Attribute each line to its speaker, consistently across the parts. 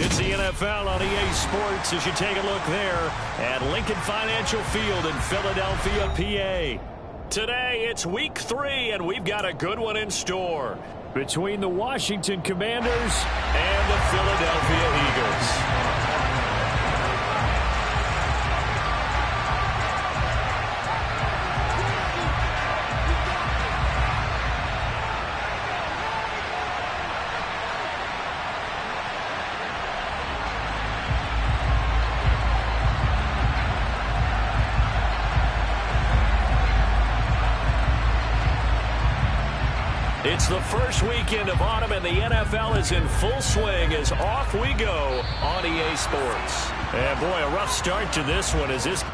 Speaker 1: It's the NFL on EA Sports as you take a look there at Lincoln Financial Field in Philadelphia, PA. Today, it's Week 3, and we've got a good one in store between the Washington Commanders and the Philadelphia Eagles. It's the first weekend of autumn, and the NFL is in full swing as off we go on EA Sports. And boy, a rough start to this one as this...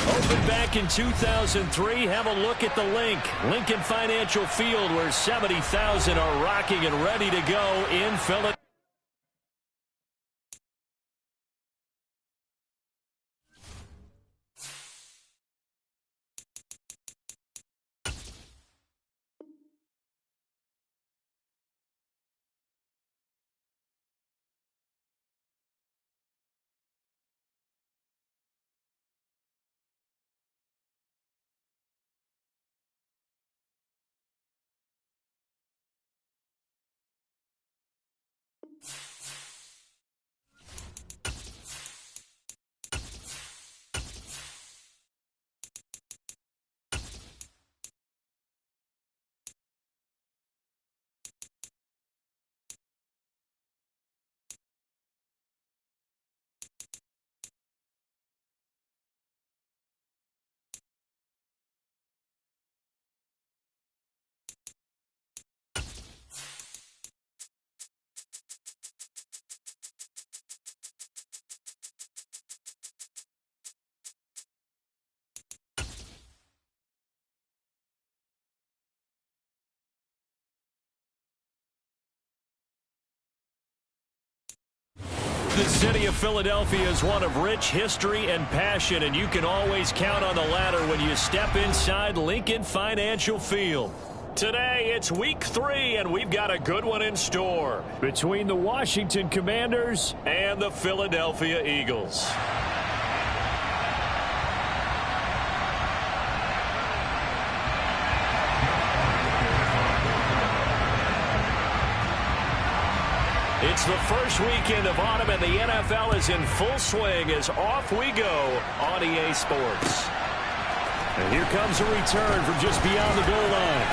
Speaker 1: Opened back in 2003, have a look at the Lincoln Financial Field, where 70,000 are rocking and ready to go in Philadelphia. The city of Philadelphia is one of rich history and passion, and you can always count on the latter when you step inside Lincoln Financial Field. Today, it's Week 3, and we've got a good one in store between the Washington Commanders and the Philadelphia Eagles. It's the first weekend of autumn, and the NFL is in full swing as off we go on EA Sports. And here comes a return from just beyond the goal line.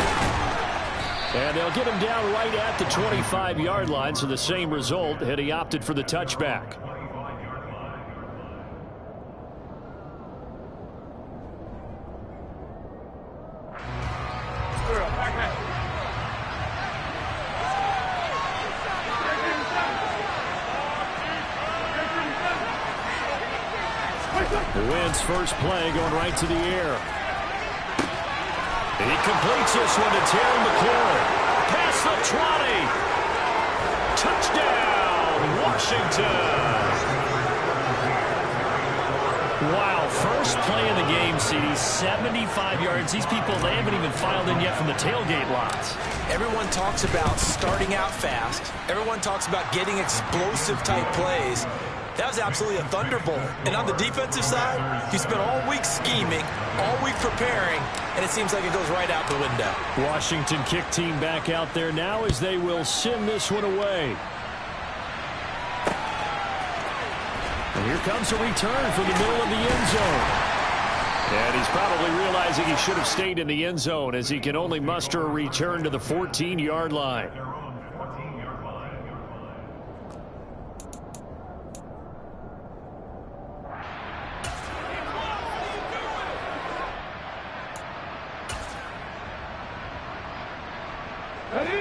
Speaker 1: And they'll get him down right at the 25-yard line, so the same result had he opted for the touchback. The Wind's first play going right to the air. He completes this one to Terry McLaurin. Past the 20. Touchdown, Washington. Wow, first play of the game, CD, 75 yards. These people, they haven't even filed in yet from the tailgate lots.
Speaker 2: Everyone talks about starting out fast. Everyone talks about getting explosive type plays. That was absolutely a thunderbolt. And on the defensive side, he spent all week scheming, all week preparing, and it seems like it goes right out the window.
Speaker 1: Washington kick team back out there now as they will send this one away. And here comes a return from the middle of the end zone. And he's probably realizing he should have stayed in the end zone as he can only muster a return to the 14-yard line.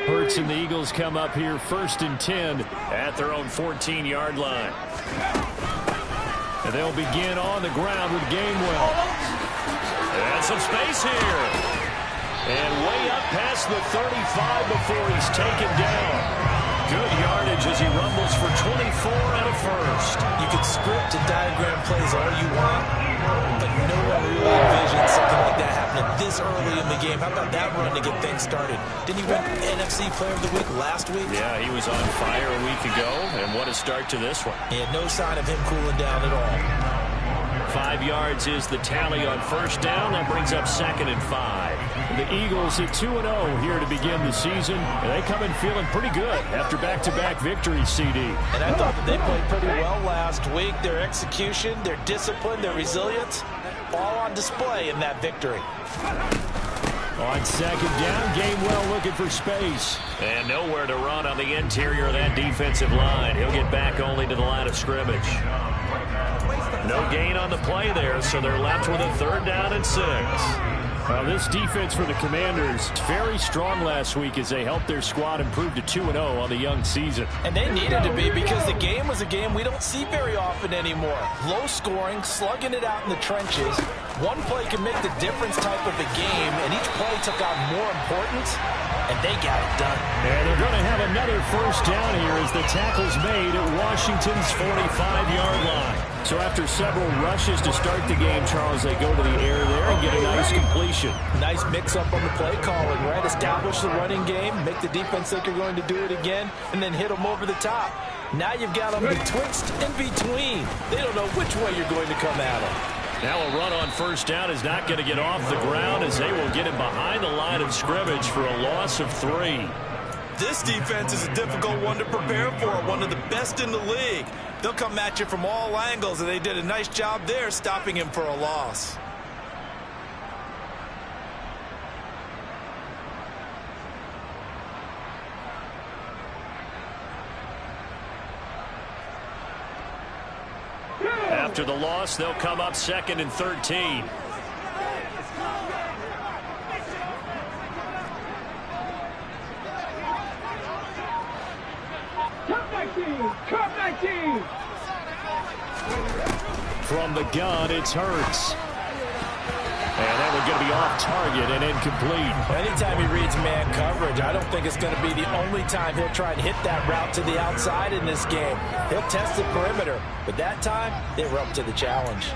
Speaker 1: Hurts and the Eagles come up here 1st and 10 at their own 14-yard line. And they'll begin on the ground with Gainwell. And some space here. And way up past the 35 before he's taken down. Good yardage as he rumbles for 24 and a first.
Speaker 2: You can script and diagram plays all you want, but no one really envisions something like that happening this early in the game. How about that run to get things started? Didn't he win NFC Player of the Week last week?
Speaker 1: Yeah, he was on fire a week ago, and what a start to this one.
Speaker 2: He had no sign of him cooling down at all.
Speaker 1: 5 yards is the tally on first down. That brings up 2nd and 5. The Eagles at 2-0 here to begin the season. And they come in feeling pretty good after back-to-back victories, CD.
Speaker 2: And I thought that they played pretty well last week. Their execution, their discipline, their resilience, all on display in that victory.
Speaker 1: On 2nd down, Gainwell looking for space. And nowhere to run on the interior of that defensive line. He'll get back only to the line of scrimmage. No gain on the play there, so they're left with a 3rd down and 6. This defense for the Commanders, very strong last week as they helped their squad improve to 2-0 on the young season.
Speaker 2: And they needed to be because the game was a game we don't see very often anymore. Low scoring, slugging it out in the trenches. One play can make the difference type of a game, and each play took on more importance, and they got it done.
Speaker 1: And they're going to have another 1st down here as the tackle's made at Washington's 45-yard line. So after several rushes to start the game, Charles, they go to the air there and get a nice completion.
Speaker 2: Nice mix-up on the play calling, right? Establish the running game, make the defense think you're going to do it again, and then hit them over the top. Now you've got them betwixt and between. They don't know which way you're going to come at them.
Speaker 1: Now a run on 1st down is not going to get off the ground as they will get him behind the line of scrimmage for a loss of 3.
Speaker 2: This defense is a difficult one to prepare for, one of the best in the league. They'll come at you from all angles, and they did a nice job there stopping him for a loss.
Speaker 1: After the loss, they'll come up 2nd and 13. From the gun, it's Hurts. And that one's going to be off target and incomplete.
Speaker 2: Anytime he reads man coverage, I don't think it's going to be the only time he'll try and hit that route to the outside in this game. He'll test the perimeter, but that time, they were up to the challenge.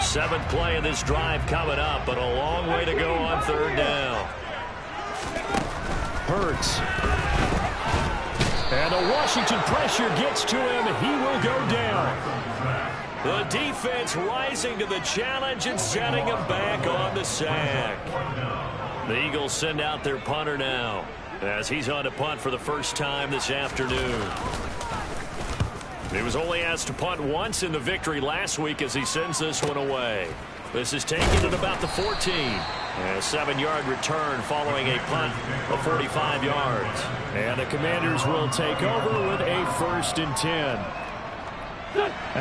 Speaker 1: Seventh play of this drive coming up, but a long way to go on 3rd down. Hurts. And the Washington pressure gets to him. He will go down. The defense rising to the challenge and setting him back on the sack. The Eagles send out their punter now as he's on to punt for the first time this afternoon. He was only asked to punt once in the victory last week as he sends this one away. This is taken at about the 14. And a 7-yard return following a punt of 45 yards. And the Commanders will take over with a 1st and 10.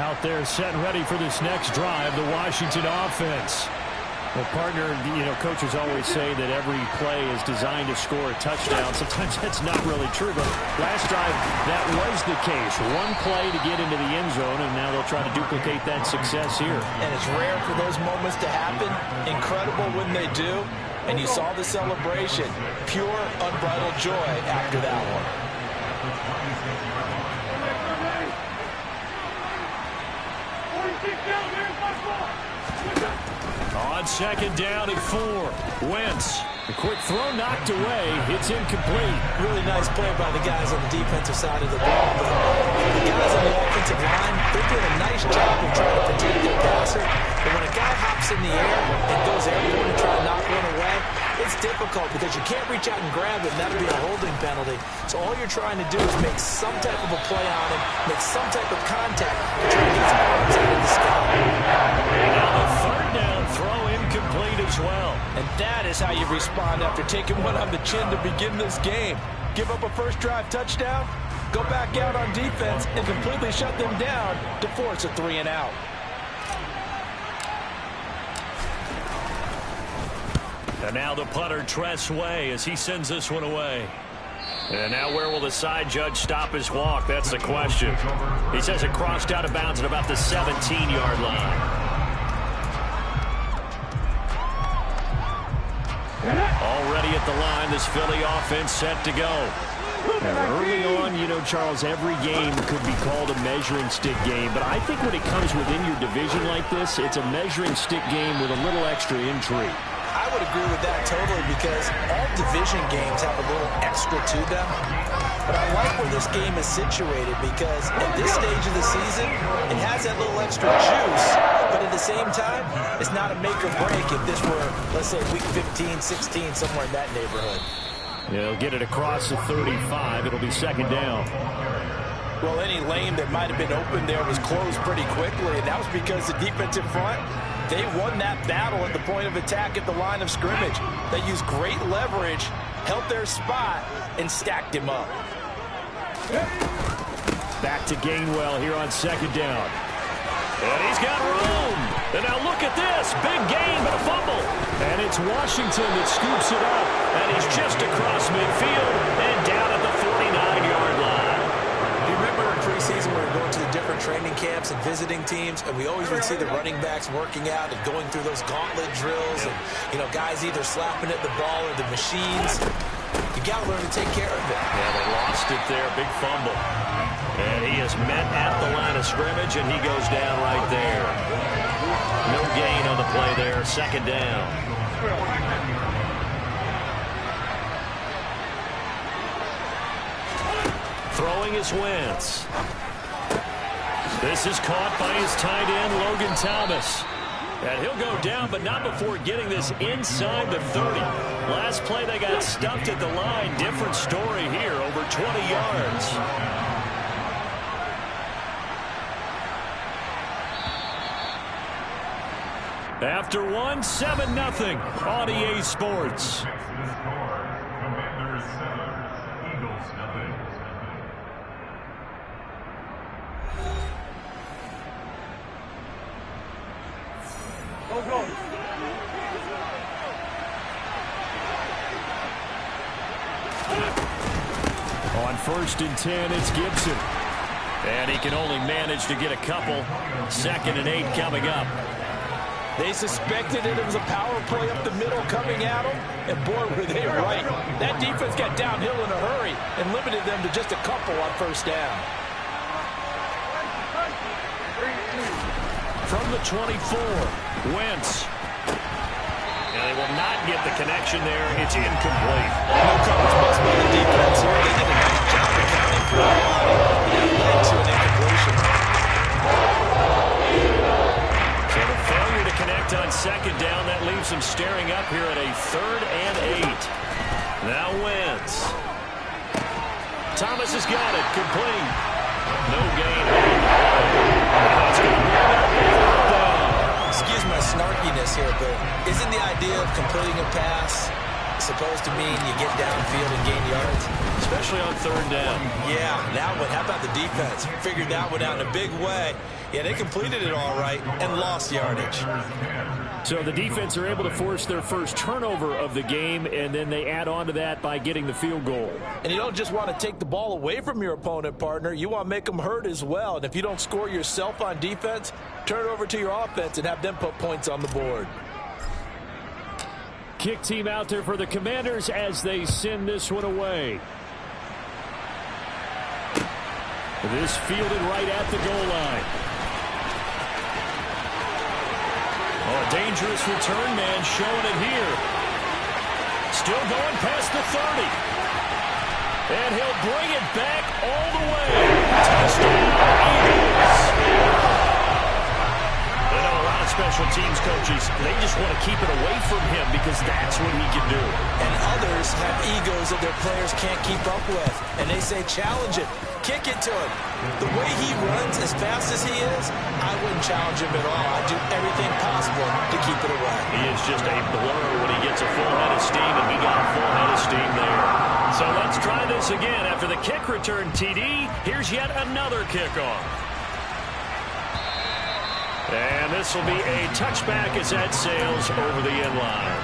Speaker 1: Out there set ready for this next drive, the Washington offense. Well, partner, coaches always say that every play is designed to score a touchdown. Sometimes that's not really true, but last drive, that was the case. One play to get into the end zone, and now they'll try to duplicate that success here.
Speaker 2: And it's rare for those moments to happen. Incredible when they do. And you saw the celebration. Pure, unbridled joy after that one.
Speaker 1: On second down at 4. Wentz. A quick throw knocked away. It's incomplete.
Speaker 2: Really nice play by the guys on the defensive side of the ball. But the guys on the offensive line, they're doing a nice job of trying to protect their passer. But when a guy hops in the air and goes airborne and try to knock one away, it's difficult because you can't reach out and grab it, and that would be a holding penalty. So all you're trying to do is make some type of a play on him, make some type of contact, and try to get his arms out of the sky.
Speaker 1: Now the third down throw incomplete as well.
Speaker 2: And that is how you respond after taking one on the chin to begin this game. Give up a first drive touchdown, go back out on defense, and completely shut them down to force a 3-and-out.
Speaker 1: And now the punter, Tress Way, as he sends this one away. And now where will the side judge stop his walk? That's the question. He says it crossed out of bounds at about the 17-yard line. Already at the line, this Philly offense set to go. And early on, you know, Charles, every game could be called a measuring stick game. But I think when it comes within your division like this, it's a measuring stick game with a little extra intrigue.
Speaker 2: I would agree with that totally because all division games have a little extra to them. But I like where this game is situated because at this stage of the season, it has that little extra juice. But at the same time, it's not a make or break if this were, let's say, week 15, 16, somewhere in that neighborhood.
Speaker 1: They'll get it across the 35. It'll be second down.
Speaker 2: Well, any lane that might have been open there was closed pretty quickly, and that was because the defensive front, they won that battle at the point of attack at the line of scrimmage. They used great leverage, held their spot, and stacked him up.
Speaker 1: Back to Gainwell here on second down. And he's got room. And now look at this. Big gain, but a fumble. And it's Washington that scoops it up. And he's just across midfield and down at the 49-yard line.
Speaker 2: You remember in preseason we were going to the different training camps and visiting teams, and we always would see the running backs working out and going through those gauntlet drills, and, you know, guys either slapping at the ball or the machines. You got to learn to take care of it.
Speaker 1: Yeah, they lost it there. Big fumble. And he is met at the line of scrimmage, and he goes down right there. No gain on the play there. Second down. Throwing is Wentz. This is caught by his tight end, Logan Thomas. And he'll go down, but not before getting this inside the 30. Last play, they got stumped at the line. Different story here, over 20 yards. After one, 7-0 on EA Sports. On 1st and 10, it's Gibson. And he can only manage to get a couple. 2nd and 8 coming up.
Speaker 2: They suspected it was a power play up the middle coming at them, and boy, were they right. That defense got downhill in a hurry and limited them to just a couple on 1st down.
Speaker 1: From the 24, Wentz. And they will not get the connection there. It's incomplete.
Speaker 2: No coverage bust by the defense here. They did a nice job accounting for that body. That led to an incompletion.
Speaker 1: So the failure to connect on 2nd down, that leaves them staring up here at a 3rd and 8. Now Wentz. Thomas has got it. Complete. No gain.
Speaker 2: Excuse my snarkiness here, but isn't the idea of completing a pass supposed to mean you get downfield and gain yards?
Speaker 1: Especially on 3rd down.
Speaker 2: Yeah, now what? How about the defense? Figured that one out in a big way. Yeah, they completed it all right and lost yardage.
Speaker 1: So the defense are able to force their first turnover of the game, and then they add on to that by getting the field goal.
Speaker 2: And you don't just want to take the ball away from your opponent, partner. You want to make them hurt as well. And if you don't score yourself on defense, turn it over to your offense and have them put points on the board.
Speaker 1: Kick team out there for the Commanders as they send this one away. This fielded right at the goal line. Oh, a dangerous return man showing it here. Still going past the 30. And he'll bring it back all the way. Touchdown, Eagles. I know a lot of special teams coaches, they just want to keep it away from him because that's what he can do.
Speaker 2: And others have egos that their players can't keep up with. And they say, challenge it. Kick it to him. The way he runs as fast as he is, I wouldn't challenge him at all. I'd do everything possible to keep it away.
Speaker 1: He is just a blur when he gets a full head of steam, and he got a full head of steam there. So let's try this again. After the kick return TD, here's yet another kickoff. And this will be a touchback as that sails over the end line.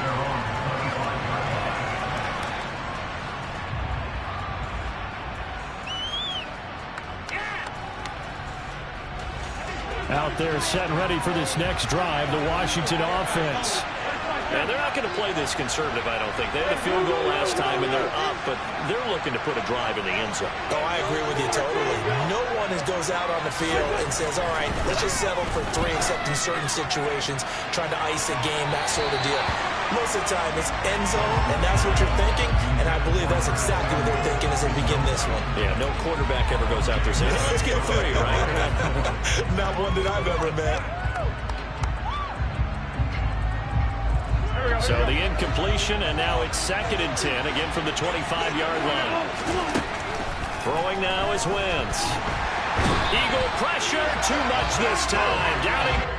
Speaker 1: Out there set and ready for this next drive, the Washington offense. And they're not going to play this conservative, I don't think. They had a field goal last time, and they're up, but they're looking to put a drive in the end zone.
Speaker 2: Oh, I agree with you totally. No one goes out on the field and says, all right, let's just settle for 3, except in certain situations, trying to ice a game, that sort of deal. Most of the time, it's end zone, and that's what you're thinking, and I believe that's exactly what they're thinking as they begin this one.
Speaker 1: Yeah, no quarterback ever goes out there saying, hey, let's get 3, right?
Speaker 2: Not one that I've ever met.
Speaker 1: So the incompletion, and now it's 2nd and 10, again from the 25-yard line. Throwing now is Wentz. Eagle pressure, too much this time. Downing.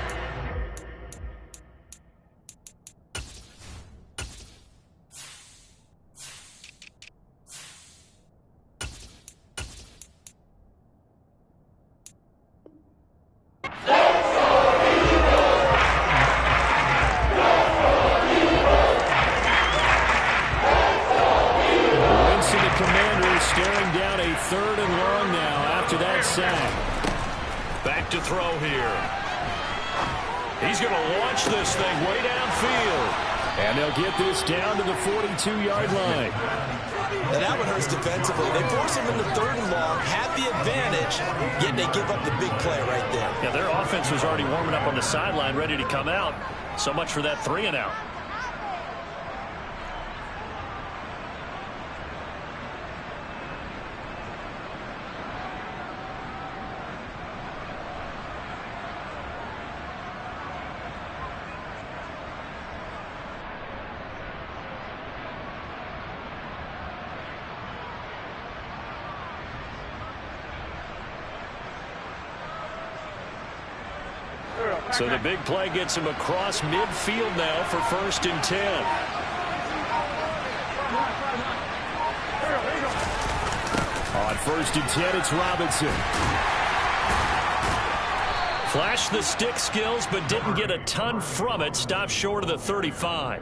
Speaker 1: Staring down a 3rd and long now after that sack. Back to throw here. He's going to launch this thing way downfield. And they'll get this down to the 42-yard line.
Speaker 2: And that one hurts defensively. They force him into 3rd and long, have the advantage, yet they give up the big play right there.
Speaker 1: Yeah, their offense was already warming up on the sideline, ready to come out. So much for that 3 and out. So the big play gets him across midfield now for 1st and 10. On 1st and 10, it's Robinson. Flashed the stick skills, but didn't get a ton from it. Stopped short of the 35.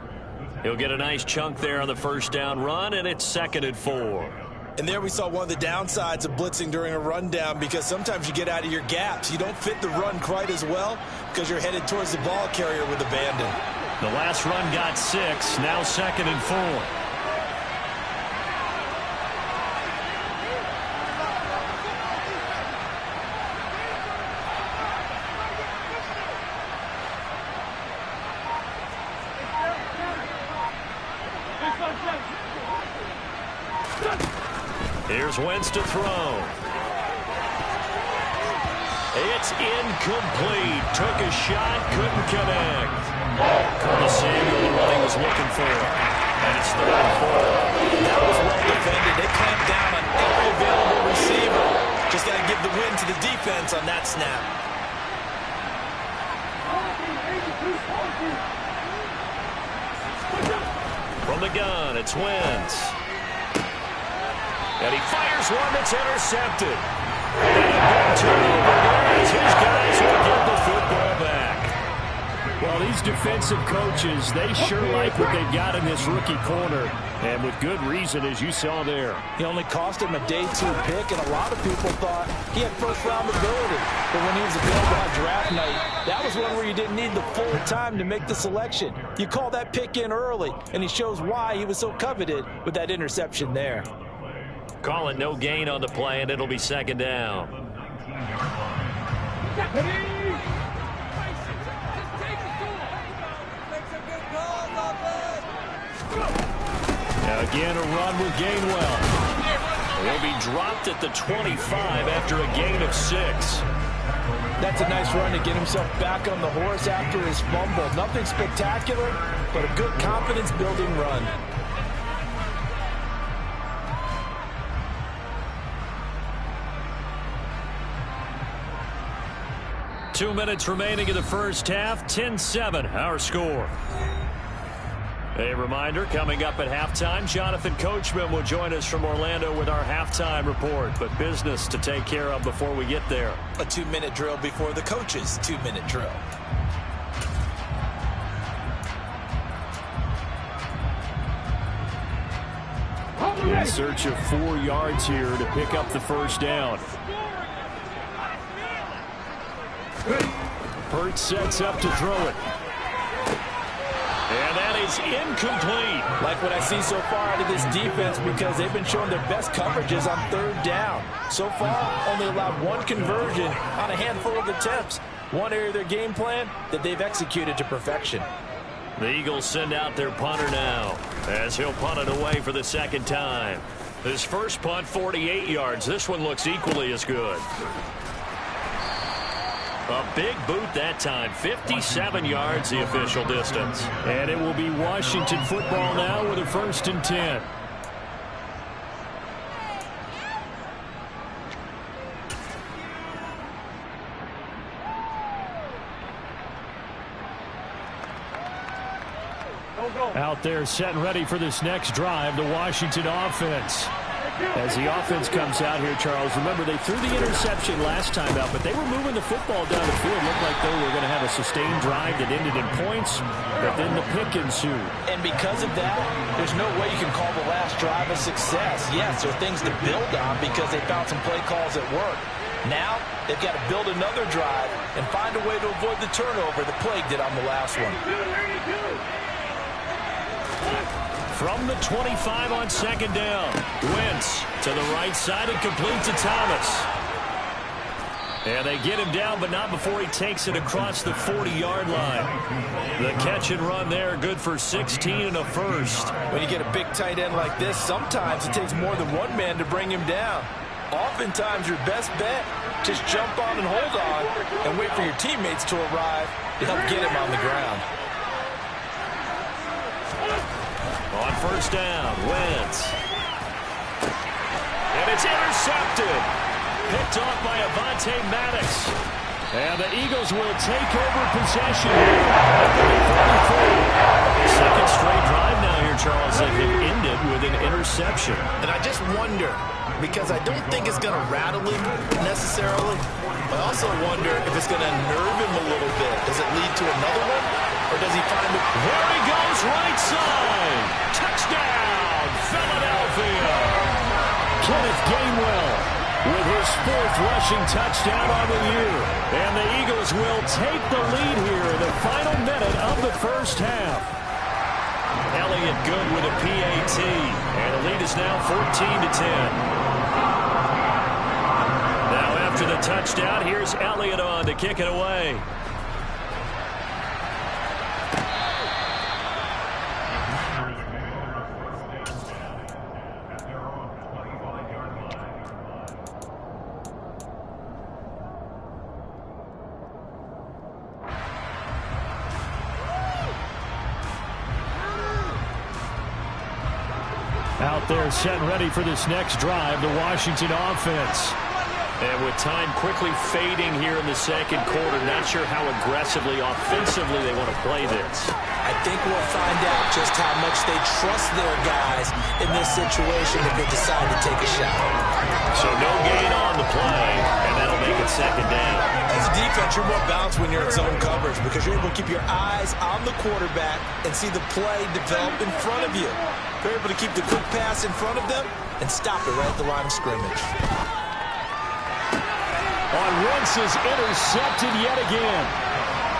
Speaker 1: He'll get a nice chunk there on the 1st down run, and it's 2nd and 4.
Speaker 2: And there we saw one of the downsides of blitzing during a rundown, because sometimes you get out of your gaps. You don't fit the run quite as well because you're headed towards the ball carrier with abandon.
Speaker 1: The last run got 6, now 2nd and 4. Here's Wentz to throw. It's incomplete. Took a shot, couldn't connect. Curtis Samuel, what he was looking for. And it's 3rd and 4.
Speaker 2: That was well defended. They clamped down on every available receiver. Just got to give the win to the defense on that snap.
Speaker 1: From the gun, it's Wentz. And he fires one that's intercepted. And a big turnover there as his guys will get the football back. Well, these defensive coaches, they sure like what they've got in this rookie corner. And with good reason, as you saw there.
Speaker 2: He only cost him a day 2 pick, and a lot of people thought he had first-round ability. But when he was available on draft night, that was one where you didn't need the full time to make the selection. You call that pick in early, and he shows why he was so coveted with that interception there.
Speaker 1: Call it no gain on the play, and it'll be 2nd down. Again, a run with Gainwell. He'll be dropped at the 25 after a gain of 6.
Speaker 2: That's a nice run to get himself back on the horse after his fumble. Nothing spectacular, but a good confidence-building run.
Speaker 1: Two minutes remaining in the first half. 10-7, our score. A reminder, coming up at halftime, Jonathan Coachman will join us from Orlando with our halftime report. But business to take care of before we get there.
Speaker 2: A 2-minute drill before the coach's 2-minute drill.
Speaker 1: In search of 4 yards here to pick up the first down. Hurt sets up to throw it. And that is incomplete.
Speaker 2: Like what I see so far out of this defense, because they've been showing their best coverages on third down. So far, only allowed 1 conversion on a handful of attempts. One area of their game plan that they've executed to perfection.
Speaker 1: The Eagles send out their punter now, as he'll punt it away for the second time. His first punt, 48 yards. This one looks equally as good. A big boot that time, 57 yards the official distance. And it will be Washington football now with a 1st and 10. Out there set and ready for this next drive, the Washington offense. As the offense comes out here, Charles, remember they threw the interception last time out, but they were moving the football down the field. Looked like they were going to have a sustained drive that ended in points, but then the pick ensued.
Speaker 2: And because of that, there's no way you can call the last drive a success. Yes, there are things to build on because they found some play calls that work. Now, they've got to build another drive and find a way to avoid the turnover that plagued it on the last one.
Speaker 1: From the 25 on second down, Wentz to the right side and complete to Thomas. And they get him down, but not before he takes it across the 40-yard line. The catch and run there, good for 16 and a first.
Speaker 2: When you get a big tight end like this, sometimes it takes more than one man to bring him down. Oftentimes, your best bet, just jump on and hold on and wait for your teammates to arrive to help get him on the ground.
Speaker 1: On first down, Wentz. And it's intercepted. Picked off by Avonte Maddox. And the Eagles will take over possession at the 34. Second straight drive now here, Charles, that have ended with an interception.
Speaker 2: And I just wonder, because I don't think it's going to rattle him necessarily, I also wonder if it's going to nerve him a little bit. Does it lead to another one? Or does he find it?
Speaker 1: There he goes, right side. Touchdown, Philadelphia. Kenneth Gainwell with his 4th rushing touchdown on the year. And the Eagles will take the lead here in the final minute of the first half. Elliott good with a PAT. And the lead is now 14-10. Now after the touchdown, here's Elliott on to kick it away. Out there set and ready for this next drive, the Washington offense. And with time quickly fading here in the second quarter, not sure how aggressively, offensively they want to play this.
Speaker 2: I think we'll find out just how much they trust their guys in this situation if they decide to take a shot.
Speaker 1: So no gain on the play, and that'll make it second down.
Speaker 2: As a defense, you're more balanced when you're in zone coverage because you're able to keep your eyes on the quarterback and see the play develop in front of you. You're able to keep the quick pass in front of them and stop it right at the line of scrimmage.
Speaker 1: On Wentz is intercepted yet again.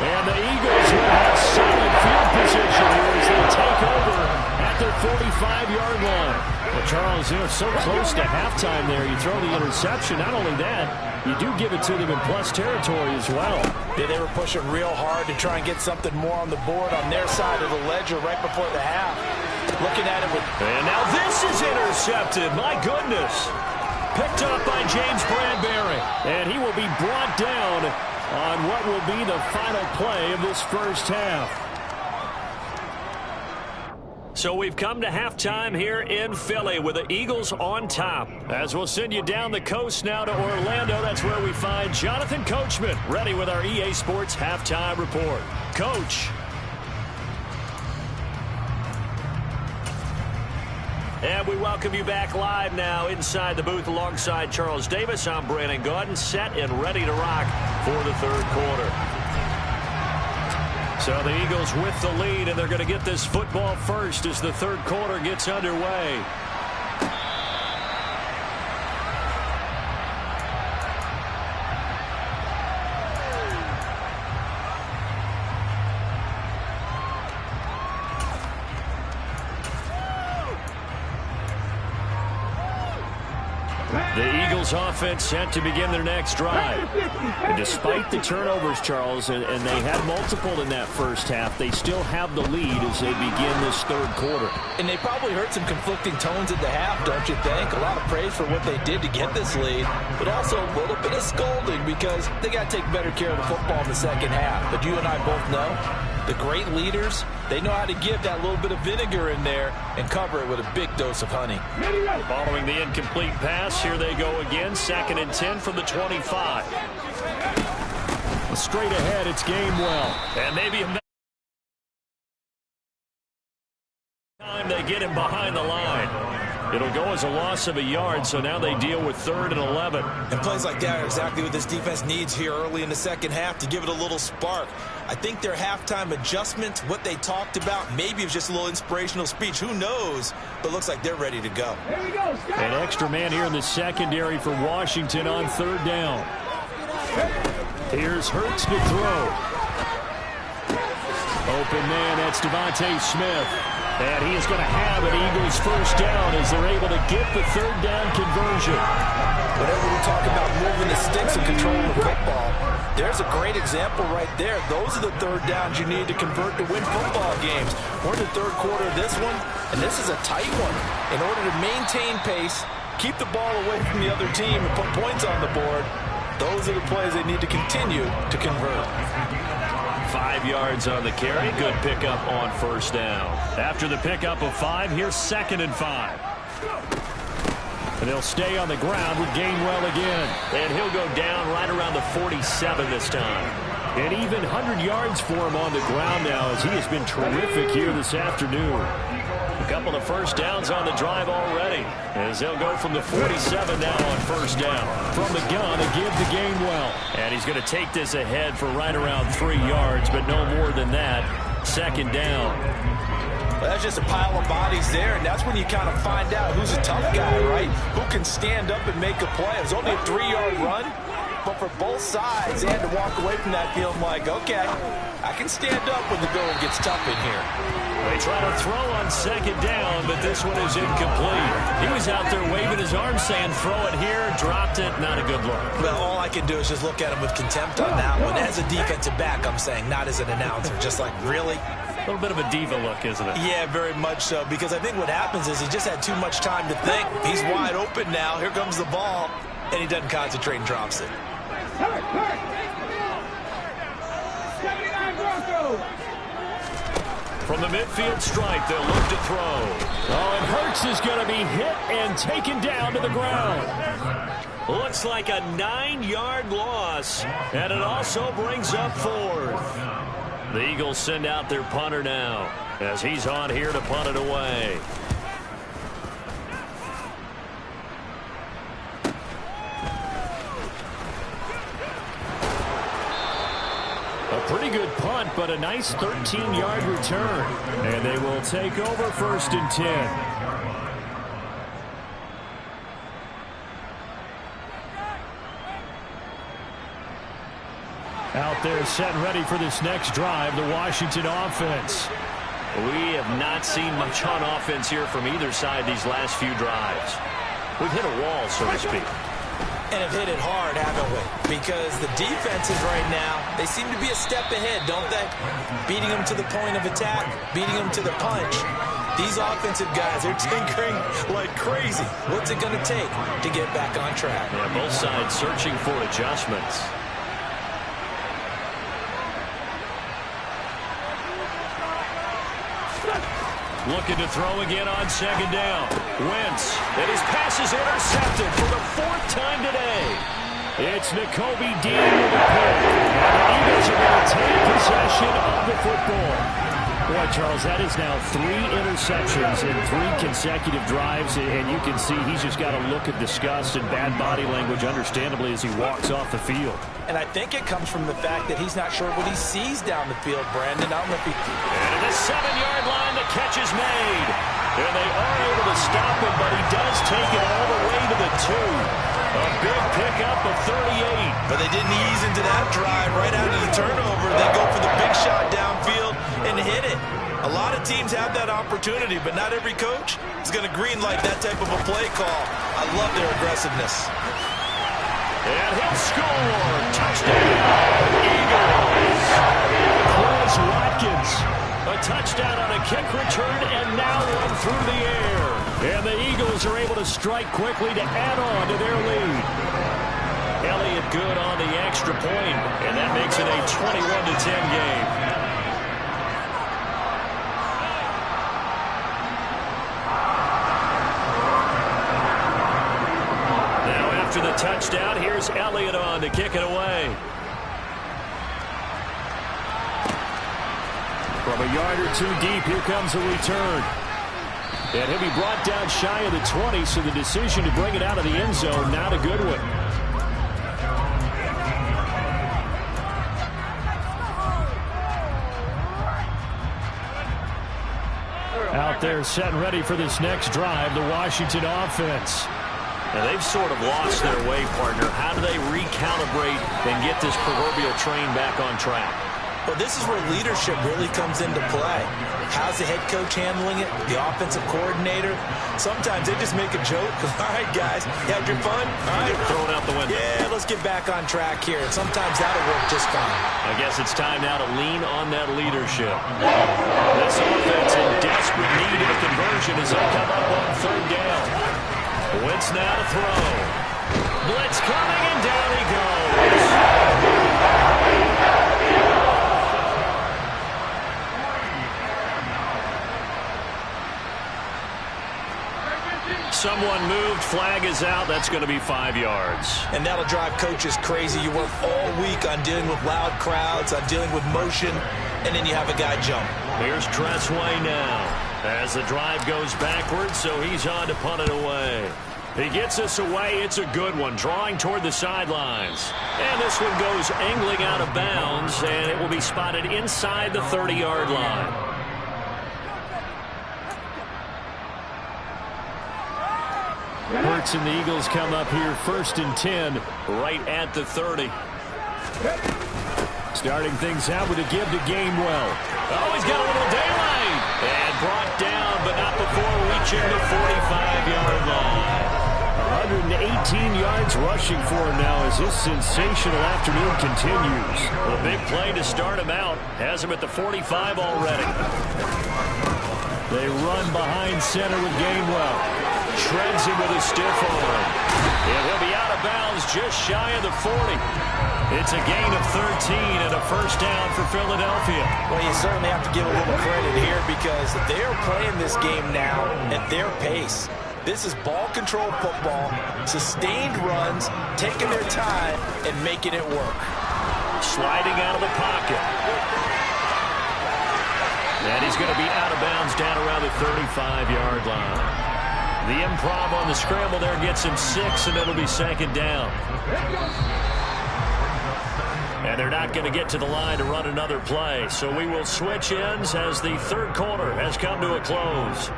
Speaker 1: And the Eagles will have solid field position here as they take over at their 45-yard line. Well, Charles, so close to halftime there. You throw the interception. Not only that, you do give it to them in plus territory as well.
Speaker 2: Yeah, they were pushing real hard to try and get something more on the board on their side of the ledger right before the half. Looking at it with...
Speaker 1: And now this is intercepted. My goodness. Picked up by James Bradbury. And he will be brought down on what will be the final play of this first half. So we've come to halftime here in Philly with the Eagles on top. As we'll send you down the coast now to Orlando, that's where we find Jonathan Coachman ready with our EA Sports Halftime Report. Coach. And we welcome you back live now inside the booth alongside Charles Davis. I'm Brandon Gaudin, set and ready to rock for the third quarter. So the Eagles with the lead, and they're going to get this football first as the third quarter gets underway. The Eagles offense set to begin their next drive. And despite the turnovers, Charles, and they had multiple in that first half, they still have the lead as they begin this third quarter.
Speaker 2: And they probably heard some conflicting tones at the half, don't you think? A lot of praise for what they did to get this lead, but also a little bit of scolding because they got to take better care of the football in the second half. But you and I both know the great leaders, they know how to give that little bit of vinegar in there and cover it with a big dose of honey.
Speaker 1: Following the incomplete pass, here they go again. 2nd and 10 from the 25. Straight ahead, it's Gainwell. And maybe a time they get him behind the line. It'll go as a loss of a yard, so now they deal with 3rd and 11.
Speaker 2: And plays like that are exactly what this defense needs here early in the second half to give it a little spark. I think their halftime adjustment, what they talked about, maybe it was just a little inspirational speech. Who knows? But looks like they're ready to go.
Speaker 1: An extra man here in the secondary for Washington on 3rd down. Here's Hurts to throw. Open man, that's Devontae Smith. And he is going to have an Eagles first down as they're able to get the 3rd down conversion.
Speaker 2: Whenever we talk about moving the sticks and controlling the football, there's a great example right there. Those are the 3rd downs you need to convert to win football games. We're in the 3rd quarter of this one, and this is a tight one. In order to maintain pace, keep the ball away from the other team, and put points on the board, those are the plays they need to continue to convert.
Speaker 1: 5 yards on the carry. Good pickup on first down. After the pickup of 5, here's 2nd and 5. And they'll stay on the ground with Gainwell again. And he'll go down right around the 47 this time. And even 100 yards for him on the ground now as he has been terrific here this afternoon. A couple of first downs on the drive already as they'll go from the 47 now on first down. From the gun, a give to Gainwell. And he's going to take this ahead for right around 3 yards, but no more than that. 2nd down.
Speaker 2: Well, that's just a pile of bodies there, and that's when you kind of find out who's a tough guy, right? Who can stand up and make a play. It was only a 3-yard run, but for both sides, they had to walk away from that feeling like, okay, I can stand up when the going gets tough in here.
Speaker 1: They try to throw on 2nd down, but this one is incomplete. He was out there waving his arms saying, throw it here, dropped it, not a good look.
Speaker 2: Well, all I can do is just look at him with contempt on that one. As a defensive back, I'm saying, not as an announcer. Just like, really?
Speaker 1: A little bit of a diva look, isn't it?
Speaker 2: Yeah, very much so, because I think what happens is he just had too much time to think. He's wide open now. Here comes the ball, and he doesn't concentrate and drops it.
Speaker 3: 79 Broncos.
Speaker 1: From the midfield stripe, they'll look to throw. Oh, and Hurts is going to be hit and taken down to the ground. Looks like a 9-yard loss, and it also brings up 4th. The Eagles send out their punter now as he's on here to punt it away. A pretty good punt, but a nice 13-yard return. And they will take over 1st and 10. Out there set and ready for this next drive, the Washington offense. We have not seen much on offense here from either side these last few drives. We've hit a wall, so to speak.
Speaker 2: And have hit it hard, haven't we? Because the defenses right now, they seem to be a step ahead, don't they? Beating them to the point of attack, beating them to the punch. These offensive guys, they're tinkering like crazy. What's it going to take to get back on track?
Speaker 1: Yeah, both sides searching for adjustments. Looking to throw again on second down. Wentz, and his pass is intercepted for the 4th time today. It's N'Kobe Dean with a pick. And the Eagles are going to take possession of the football. Boy, Charles, that is now 3 interceptions in 3 consecutive drives, and you can see he's just got a look of disgust and bad body language, understandably, as he walks off the field.
Speaker 2: And I think it comes from the fact that he's not sure what he sees down the field, Brandon. I don't know if he...
Speaker 1: And at the 7-yard line, the catch is made. And they are able to stop him, but he does take it all the way to the 2. A big pickup of 38.
Speaker 2: But they didn't ease into that drive right out of the turnover. They go for the big shot downfield and hit it. A lot of teams have that opportunity, but not every coach is going to greenlight that type of a play call. I love their aggressiveness.
Speaker 1: And he'll score. Touchdown, Eagles. Quez Watkins. A touchdown on a kick return, and now one through the air. And the Eagles are able to strike quickly to add on to their lead. Elliott good on the extra point, and that makes it a 21-10 game. Now after the touchdown, here's Elliott on to kick it away. From a yard or 2 deep, here comes a return. And he'll be brought down shy of the 20, so the decision to bring it out of the end zone, not a good one. Out there set and ready for this next drive, the Washington offense. Now they've sort of lost their way, partner. How do they recalibrate and get this proverbial train back on track?
Speaker 2: Well, this is where leadership really comes into play. How's the head coach handling it? The offensive coordinator? Sometimes they just make a joke. All right, guys, you had your fun? All right.
Speaker 1: Throw it out the window.
Speaker 2: Yeah, let's get back on track here. And sometimes that'll work just fine.
Speaker 1: I guess it's time now to lean on that leadership. This offense in desperate need of a conversion as they come up on 3rd down. Wentz now to throw. Blitz coming, and down he goes. Someone moved, flag is out. That's going to be 5 yards.
Speaker 2: And that'll drive coaches crazy. You work all week on dealing with loud crowds, on dealing with motion, and then you have a guy jump.
Speaker 1: Here's Tressway now as the drive goes backwards, so he's on to punt it away. He gets us away. It's a good one, drawing toward the sidelines. And this one goes angling out of bounds, and it will be spotted inside the 30-yard line. Hurts and the Eagles come up here 1st and 10, right at the 30. Starting things out with a give to Gainwell. Oh, he's got a little daylight. And brought down, but not before reaching the 45-yard line. 118 yards rushing for him now as this sensational afternoon continues. A big play to start him out. Has him at the 45 already. They run behind center with Gainwell. Shreds him with a stiff arm. And he'll be out of bounds just shy of the 40. It's a gain of 13 and a 1st down for Philadelphia.
Speaker 2: Well, you certainly have to give a little credit here because they are playing this game now at their pace. This is ball control football, sustained runs, taking their time and making it work.
Speaker 1: Sliding out of the pocket. And he's going to be out of bounds down around the 35-yard line. The improv on the scramble there gets him 6, and it'll be 2nd down. And they're not going to get to the line to run another play, so we will switch ends as the 3rd quarter has come to a close.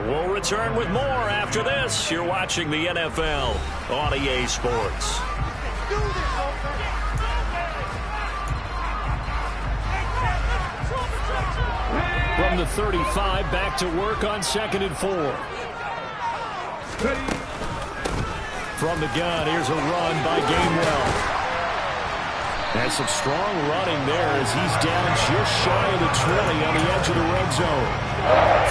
Speaker 1: We'll return with more after this. You're watching the NFL on EA Sports. From the 35, back to work on 2nd and 4. From the gun, here's a run by Gainwell. And some strong running there as he's down just shy of the 20 on the edge of the red zone.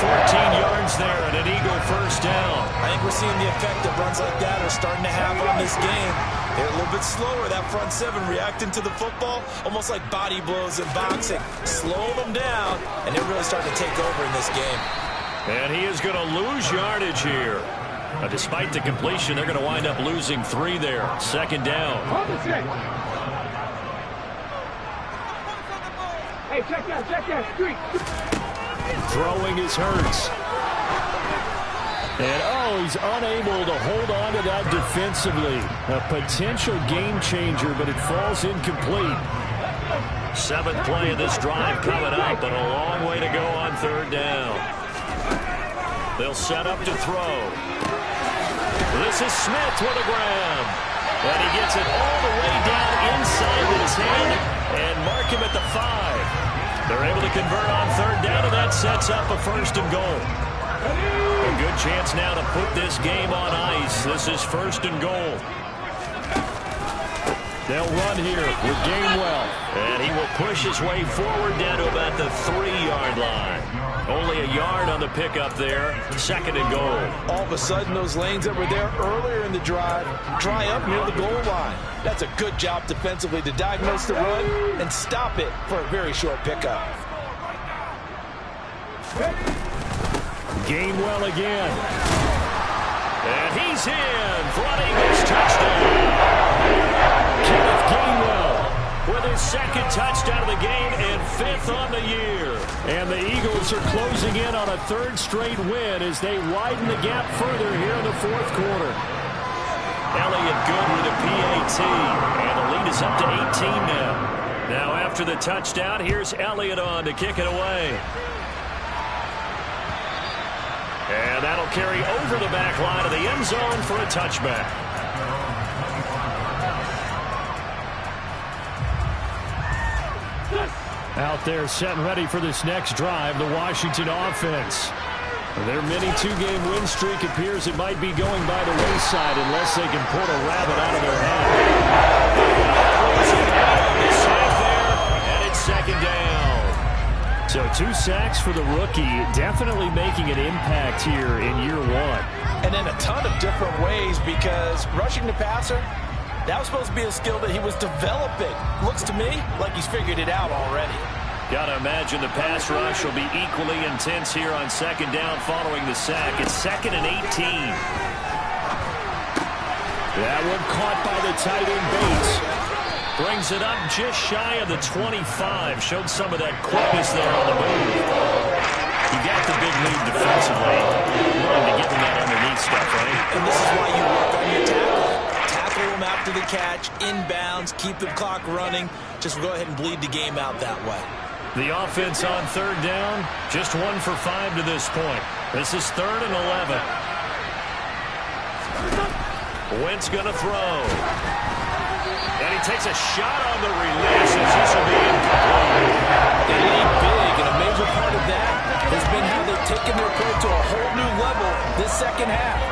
Speaker 1: 14 yards there and an Eagle first down.
Speaker 2: I think we're seeing the effect that runs like that are starting to have on this game. They're a little bit slower, that front seven reacting to the football, almost like body blows in boxing. Slow them down, and they're really starting to take over in this game.
Speaker 1: And he is going to lose yardage here. Despite the completion, they're going to wind up losing 3 there. Second down.
Speaker 3: Hey, check that street.
Speaker 1: Throwing is Hurts. And, he's unable to hold on to that defensively. A potential game changer, but it falls incomplete. 7th play of this drive coming up, but a long way to go on third down. They'll set up to throw. This is Smith with a grab. And he gets it all the way down inside his hand and mark him at the 5. They're able to convert on third down, and that sets up a first and goal. A good chance now to put this game on ice. This is first and goal. They'll run here with Gainwell. And he will push his way forward down to about the 3-yard line. Only a yard on the pickup there. Second and goal.
Speaker 2: All of a sudden, those lanes that were there earlier in the drive dry up near the goal line. That's a good job defensively to diagnose the run and stop it for a very short pickup.
Speaker 1: Gainwell again. And he's in for an Eagles touchdown. Kenneth Gainwell with his second touchdown of the game and 5th on the year. And the Eagles are closing in on a 3rd straight win as they widen the gap further here in the 4th quarter. Elliott good with a PAT, and the lead is up to 18 now. Now after the touchdown, here's Elliott on to kick it away. And that'll carry over the back line of the end zone for a touchback. Out there set and ready for this next drive, the Washington offense. Their mini 2-game win streak appears it might be going by the wayside unless they can pull a rabbit out of their hat. Sack there, and it's second down. So 2 sacks for the rookie, definitely making an impact here in year 1.
Speaker 2: And in a ton of different ways, because rushing the passer, that was supposed to be a skill that he was developing. Looks to me like he's figured it out already.
Speaker 1: Got to imagine the pass rush will be equally intense here on second down following the sack. It's 2nd and 18. That one caught by the tight end Bates. Brings it up just shy of the 25. Showed some of that quickness there on the move. You got the big lead defensively. Willing to get him that underneath stuff, right?
Speaker 2: And this is why you work on your tackle. Tackle him after the catch, inbounds, keep the clock running. Just go ahead and bleed the game out that way.
Speaker 1: The offense on third down, just 1 for 5 to this point. This is 3rd and 11. Wentz going to throw. And he takes a shot on the release as this will be incomplete.
Speaker 2: They lead big, and a major part of that has been how they've taken their play to a whole new level this second half.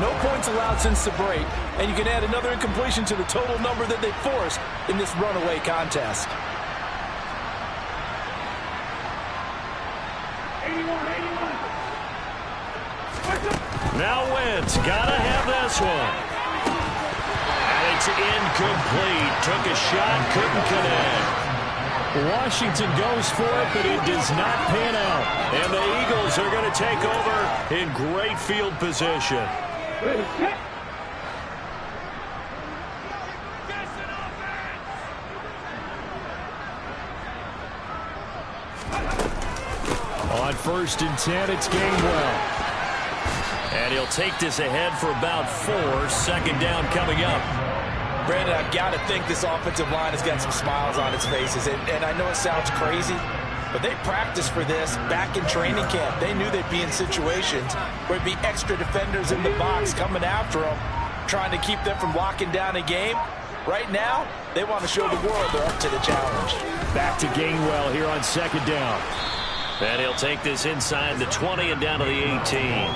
Speaker 2: No points allowed since the break, and you can add another incompletion to the total number that they forced in this runaway contest.
Speaker 3: 81.
Speaker 1: Now Wentz, gotta have this one. And it's incomplete. Took a shot, couldn't connect. Washington goes for it, but it does not pan out. And the Eagles are going to take over in great field position. On 1st and 10, it's Gainwell. And he'll take this ahead for about 4. Second down coming up.
Speaker 2: Brandon, I've got to think this offensive line has got some smiles on its faces. And I know it sounds crazy, but they practiced for this back in training camp. They knew they'd be in situations where there'd be extra defenders in the box coming after them, trying to keep them from locking down a game. Right now, they want to show the world they're up to the challenge.
Speaker 1: Back to Gainwell here on second down. And he'll take this inside the 20 and down to the 18.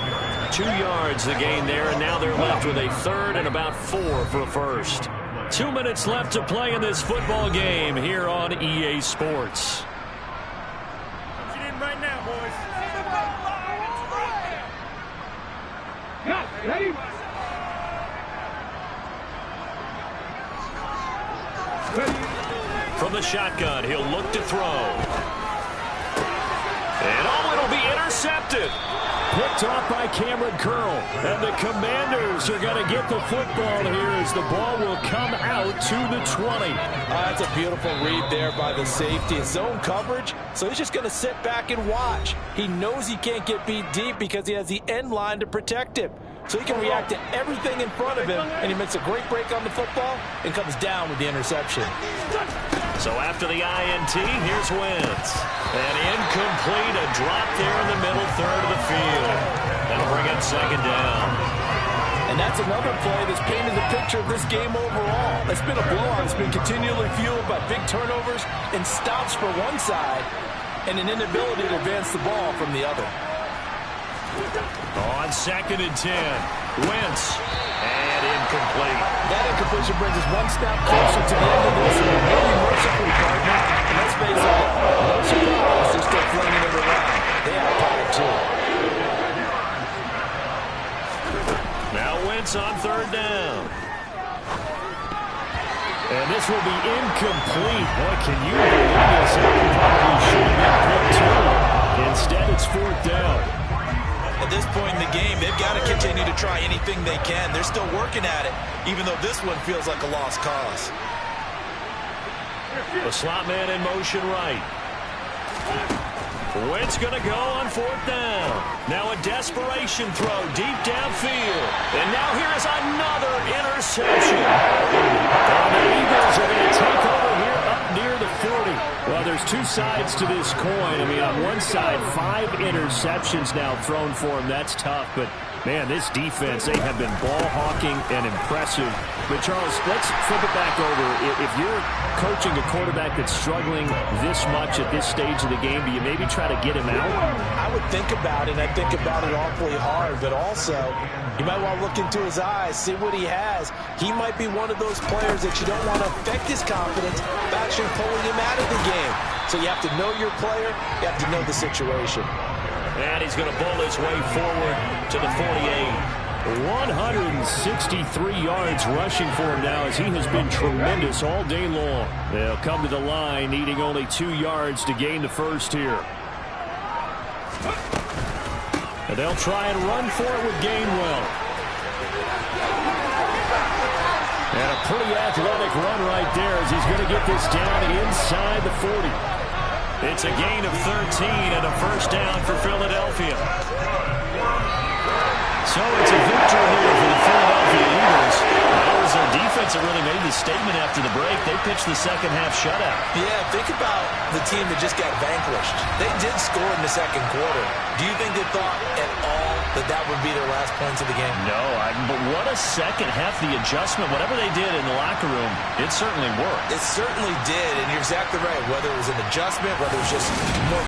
Speaker 1: 2 yards the gain there, and now they're left with a 3rd and about 4 for a first. 2 minutes left to play in this football game here on EA Sports.
Speaker 3: Punch it in right now, boys. Ready?
Speaker 1: From the shotgun, he'll look to throw. And it'll be intercepted. Picked off by Cameron Curl. And the Commanders are going to get the football here as the ball will come out to the 20.
Speaker 2: That's a beautiful read there by the safety. It's zone coverage, so he's just going to sit back and watch. He knows he can't get beat deep because he has the end line to protect him. So he can react to everything in front of him, and he makes a great break on the football and comes down with the interception.
Speaker 1: So after the INT, here's Wentz. And incomplete, a drop there in the middle third of the field. That'll bring up second down.
Speaker 2: And that's another play that's painted the picture of this game overall. It's been a blowout. It's been continually fueled by big turnovers and stops for one side and an inability to advance the ball from the other.
Speaker 1: On 2nd and 10, Wentz, and incomplete.
Speaker 2: That incompletion brings us one step closer to the end of this. Maybe mercifully, partner. And let's face it, no surprise, they're still flinging it around. They have power, too.
Speaker 1: Now Wentz on 3rd down. And this will be incomplete. Boy, can you believe this? That probably should have been picked too. Instead, it's 4th down.
Speaker 2: At this point in the game, they've got to continue to try anything they can. They're still working at it, even though this one feels like a lost cause.
Speaker 1: The slot man in motion right. Wentz going to go on 4th down. Now a desperation throw deep downfield. And now here is another interception. And the Eagles are going to take over here up near the 40. Well, there's two sides to this coin. I mean, on one side, 5 interceptions now thrown for him. That's tough, but man, this defense, they have been ball hawking and impressive. But Charles, let's flip it back over. If you're coaching a quarterback that's struggling this much at this stage of the game, do you maybe try to get him out?
Speaker 2: I would think about it. I think about it awfully hard, but also you might want to look into his eyes, see what he has. He might be one of those players that you don't want to affect his confidence by actually pulling him out of the game. So you have to know your player. You have to know the situation.
Speaker 1: And he's going to bowl his way forward to the 48. 163 yards rushing for him now as he has been tremendous all day long. They'll come to the line needing only 2 yards to gain the first here. And they'll try and run for it with Gainwell. And a pretty athletic run right there as he's going to get this down inside the 40. It's a gain of 13 and a first down for Philadelphia. So it's a victory here for the Philadelphia Eagles. It was their defense that really made the statement after the break. They pitched the second half shutout.
Speaker 2: Yeah, think about the team that just got vanquished. They did score in the second quarter. Do you think they thought at all that that would be their last points of the game?
Speaker 1: No, but what a second half. The adjustment, whatever they did in the locker room, it certainly worked.
Speaker 2: It certainly did, and you're exactly right. Whether it was an adjustment, whether it was just more